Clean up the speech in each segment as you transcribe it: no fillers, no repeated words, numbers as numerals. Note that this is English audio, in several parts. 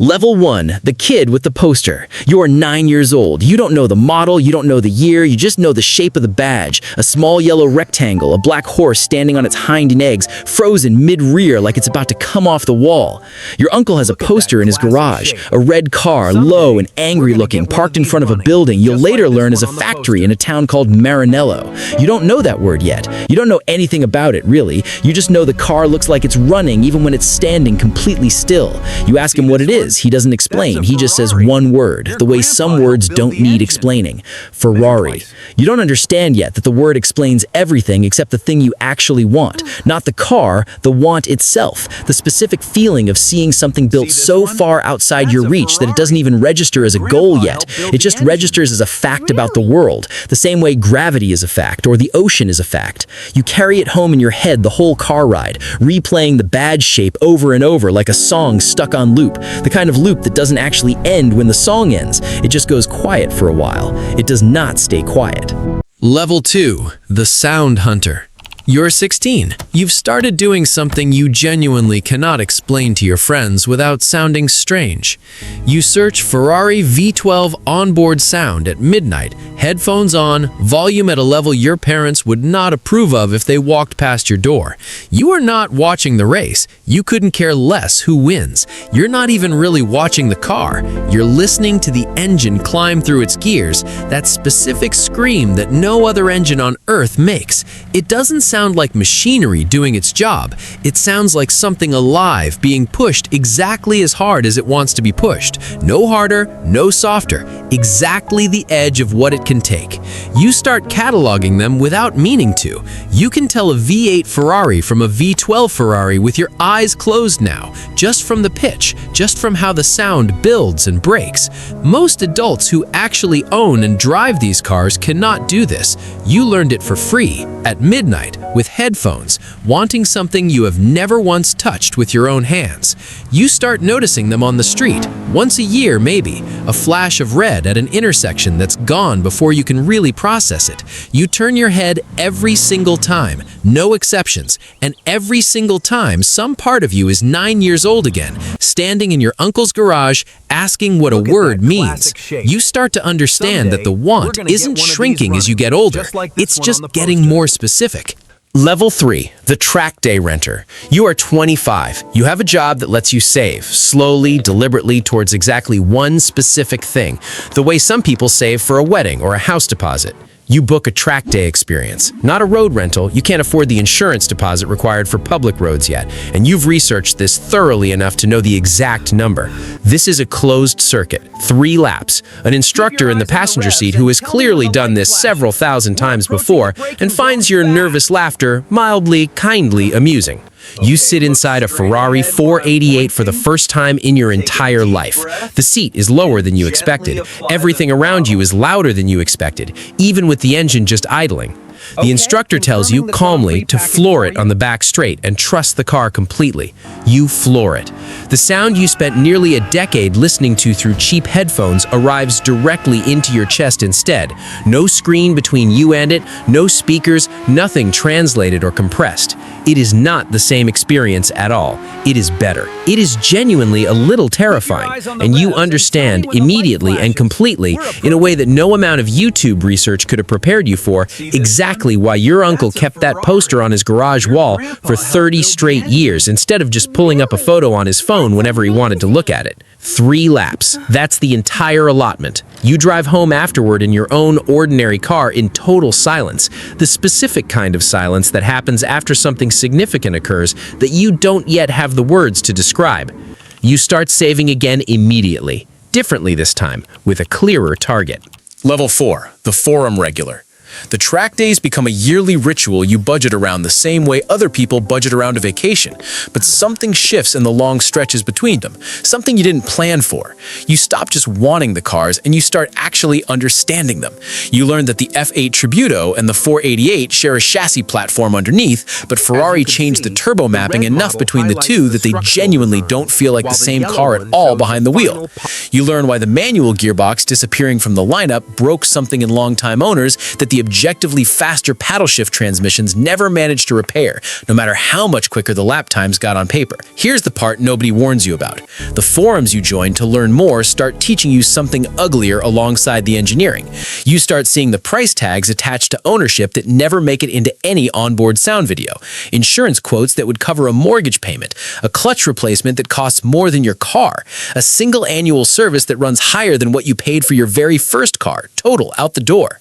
Level 1, the kid with the poster. You're 9 years old. You don't know the model, you don't know the year, you just know the shape of the badge. A small yellow rectangle, a black horse standing on its hind legs, frozen mid-rear like it's about to come off the wall. Your uncle has a poster in his garage, a red car, low and angry looking, parked in front of a building you'll later learn is a factory in a town called Maranello. You don't know that word yet. You don't know anything about it, really. You just know the car looks like it's running even when it's standing completely still. You ask him what it is. He doesn't explain. He just says one word, the way some words don't need explaining. Ferrari. You don't understand yet that the word explains everything except the thing you actually want. Not the car, the want itself. The specific feeling of seeing something built so far outside your reach that it doesn't even register as a goal yet. It just registers as a fact about the world, the same way gravity is a fact or the ocean is a fact. You carry it home in your head the whole car ride, replaying the badge shape over and over like a song stuck on loop, the kind of loop that doesn't actually end when the song ends. It just goes quiet for a while. It does not stay quiet. Level 2, the Sound Hunter. You're 16. You've started doing something you genuinely cannot explain to your friends without sounding strange. You search Ferrari V12 onboard sound at midnight, headphones on, volume at a level your parents would not approve of if they walked past your door. You are not watching the race. You couldn't care less who wins. You're not even really watching the car. You're listening to the engine climb through its gears, that specific scream that no other engine on Earth makes. It doesn't sound like machinery doing its job. It sounds like something alive being pushed exactly as hard as it wants to be pushed. No harder, no softer. Exactly the edge of what it can take. You start cataloging them without meaning to. You can tell a V8 Ferrari from a V12 Ferrari with your eyes closed now, just from the pitch, just from how the sound builds and breaks. Most adults who actually own and drive these cars cannot do this. You learned it for free, at midnight, with headphones, wanting something you have never once touched with your own hands. You start noticing them on the street, once a year maybe, a flash of red at an intersection that's gone before you can really process it. You turn your head every single time, no exceptions, and every single time some part of you is 9 years old again, standing in your uncle's garage asking what a word means. You start to understand that the want isn't shrinking as you get older, it's just getting more specific. Level 3, the track day renter. You are 25. You have a job that lets you save, slowly, deliberately, towards exactly one specific thing, the way some people save for a wedding or a house deposit. You book a track day experience, not a road rental. You can't afford the insurance deposit required for public roads yet, and you've researched this thoroughly enough to know the exact number. This is a closed circuit, 3 laps. An instructor in the passenger seat who has clearly done this several thousand times before and finds your nervous laughter mildly, kindly amusing. You sit inside a Ferrari 488 for the first time in your entire life. The seat is lower than you expected. Everything around you is louder than you expected, even with the engine just idling. The instructor tells you calmly to floor it on the back straight and trust the car completely. You floor it. The sound you spent nearly a decade listening to through cheap headphones arrives directly into your chest instead. No screen between you and it, no speakers, nothing translated or compressed. It is not the same experience at all. It is better. It is genuinely a little terrifying, and you understand immediately and completely, in a way that no amount of YouTube research could have prepared you for, exactly why your uncle kept that poster on his garage wall for 30 straight years instead of just pulling up a photo on his phone whenever he wanted to look at it. 3 laps. That's the entire allotment. You drive home afterward in your own ordinary car in total silence, the specific kind of silence that happens after something significant occurs that you don't yet have the words to describe. You start saving again immediately, differently this time, with a clearer target. Level 4, the Forum Regular. The track days become a yearly ritual you budget around the same way other people budget around a vacation, but something shifts in the long stretches between them, something you didn't plan for. You stop just wanting the cars and you start actually understanding them. You learn that the F8 Tributo and the 488 share a chassis platform underneath, but Ferrari changed the turbo mapping enough between the two that they genuinely don't feel like the same car at all behind the wheel. You learn why the manual gearbox disappearing from the lineup broke something in longtime owners that the objectively faster paddle shift transmissions never managed to repair, no matter how much quicker the lap times got on paper. Here's the part nobody warns you about. The forums you join to learn more start teaching you something uglier alongside the engineering. You start seeing the price tags attached to ownership that never make it into any onboard sound video, insurance quotes that would cover a mortgage payment, a clutch replacement that costs more than your car, a single annual service that runs higher than what you paid for your very first car, total out the door.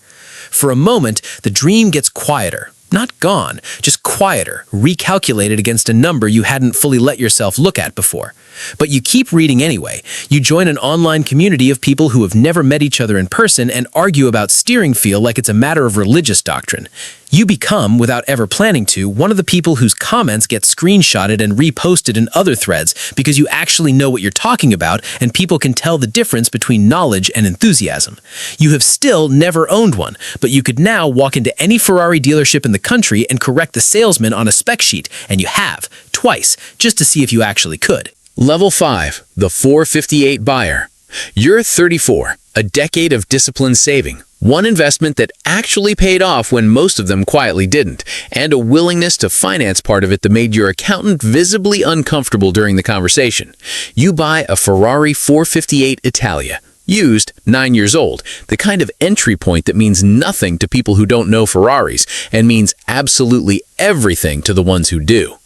For a moment, the dream gets quieter. Not gone, just quieter, recalculated against a number you hadn't fully let yourself look at before. But you keep reading anyway. You join an online community of people who have never met each other in person and argue about steering feel like it's a matter of religious doctrine. You become, without ever planning to, one of the people whose comments get screenshotted and reposted in other threads because you actually know what you're talking about and people can tell the difference between knowledge and enthusiasm. You have still never owned one, but you could now walk into any Ferrari dealership in the country and correct the salesman on a spec sheet, and you have, twice, just to see if you actually could. Level 5. The 458 Buyer. You're 34, a decade of disciplined saving, one investment that actually paid off when most of them quietly didn't, and a willingness to finance part of it that made your accountant visibly uncomfortable during the conversation. You buy a Ferrari 458 Italia. Used, 9 years old, the kind of entry point that means nothing to people who don't know Ferraris and means absolutely everything to the ones who do.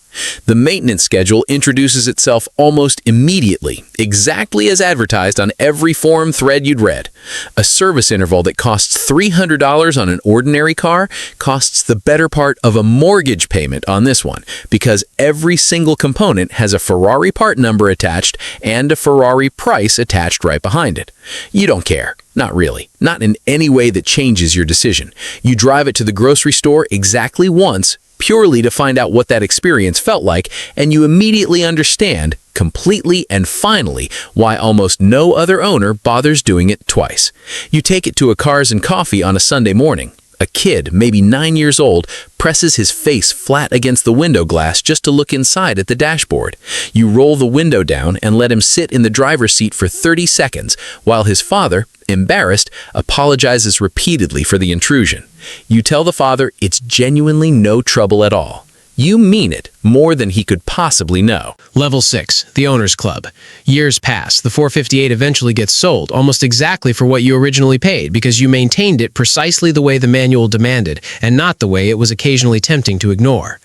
The maintenance schedule introduces itself almost immediately, exactly as advertised on every forum thread you'd read. A service interval that costs $300 on an ordinary car costs the better part of a mortgage payment on this one, because every single component has a Ferrari part number attached and a Ferrari price attached right behind it. You don't care. Not really. Not in any way that changes your decision. You drive it to the grocery store exactly once, purely to find out what that experience felt like, and you immediately understand, completely and finally, why almost no other owner bothers doing it twice. You take it to a Cars and Coffee on a Sunday morning. A kid, maybe 9 years old, presses his face flat against the window glass just to look inside at the dashboard. You roll the window down and let him sit in the driver's seat for 30 seconds, while his father, embarrassed, apologizes repeatedly for the intrusion. You tell the father it's genuinely no trouble at all. You mean it more than he could possibly know. Level 6, the Owner's Club. Years pass. The 458 eventually gets sold, almost exactly for what you originally paid, because you maintained it precisely the way the manual demanded, and not the way it was occasionally tempting to ignore.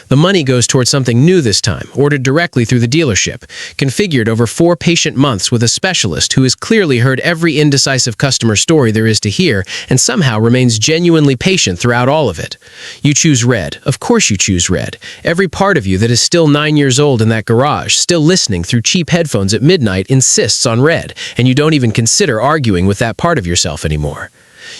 The money goes towards something new this time, ordered directly through the dealership, configured over 4 patient months with a specialist who has clearly heard every indecisive customer story there is to hear, and somehow remains genuinely patient throughout all of it. You choose red. Of course you choose red. Every part of you that is still 9 years old in that garage, still listening through cheap headphones at midnight, insists on red, and you don't even consider arguing with that part of yourself anymore.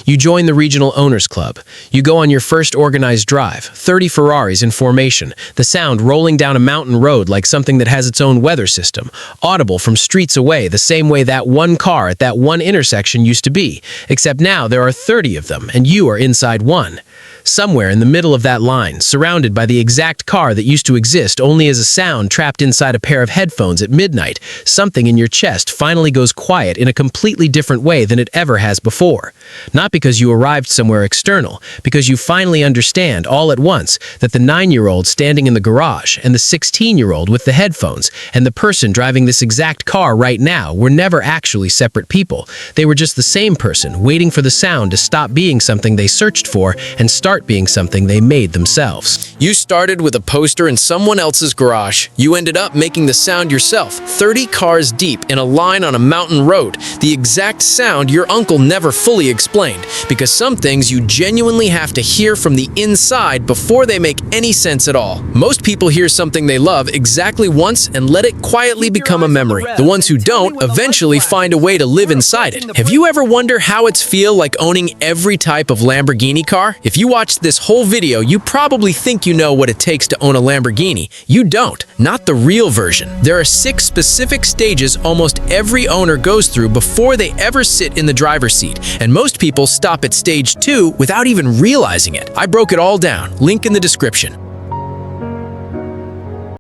You join the Regional Owners Club. You go on your first organized drive, 30 Ferraris in formation, the sound rolling down a mountain road like something that has its own weather system, audible from streets away the same way that one car at that one intersection used to be, except now there are 30 of them and you are inside one. Somewhere in the middle of that line, surrounded by the exact car that used to exist only as a sound trapped inside a pair of headphones at midnight, something in your chest finally goes quiet in a completely different way than it ever has before. Not because you arrived somewhere external, because you finally understand all at once that the 9-year-old standing in the garage and the 16-year-old with the headphones and the person driving this exact car right now were never actually separate people. They were just the same person, waiting for the sound to stop being something they searched for and start being something they made themselves. You started with a poster in someone else's garage. You ended up making the sound yourself, 30 cars deep in a line on a mountain road, the exact sound your uncle never fully explained, because some things you genuinely have to hear from the inside before they make any sense at all. Most people hear something they love exactly once and let it quietly become a memory. The ones who don't eventually find a way to live inside it. Have you ever wondered how it's feel like owning every type of Lamborghini car? If you watched this whole video, you probably think you know what it takes to own a Lamborghini. You don't. Not the real version. There are 6 specific stages almost every owner goes through before they ever sit in the driver's seat, and most people stop at stage 2 without even realizing it. I broke it all down. Link in the description.